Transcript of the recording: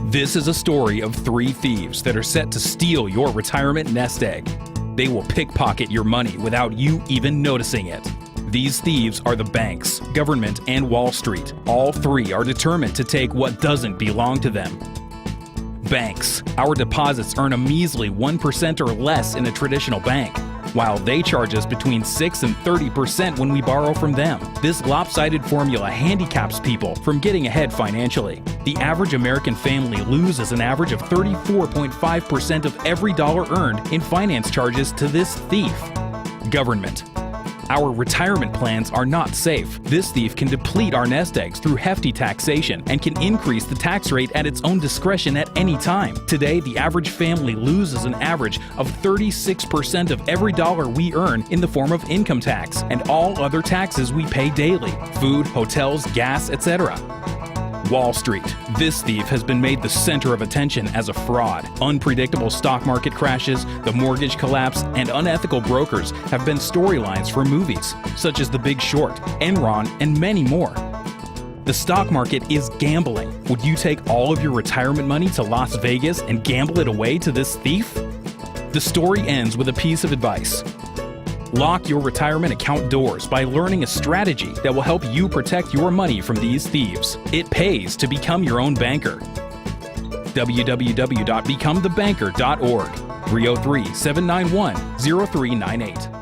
This is a story of three thieves that are set to steal your retirement nest egg. They will pickpocket your money without you even noticing it. These thieves are the banks, government, and Wall Street. All three are determined to take what doesn't belong to them. Banks. Our deposits earn a measly 1% or less in a traditional bank, while they charge us between 6 and 30% when we borrow from them. This lopsided formula handicaps people from getting ahead financially. The average American family loses an average of 34.5% of every dollar earned in finance charges to this thief. Government. Our retirement plans are not safe. This thief can deplete our nest eggs through hefty taxation and can increase the tax rate at its own discretion at any time. Today, the average family loses an average of 36% of every dollar we earn in the form of income tax and all other taxes we pay daily: food, hotels, gas, etc. Wall Street. This thief has been made the center of attention as a fraud. Unpredictable stock market crashes, the mortgage collapse, and unethical brokers have been storylines for movies, such as The Big Short, Enron, and many more. The stock market is gambling. Would you take all of your retirement money to Las Vegas and gamble it away to this thief? The story ends with a piece of advice. Lock your retirement account doors by learning a strategy that will help you protect your money from these thieves. It pays to become your own banker. www.becomethebanker.org 303-791-0398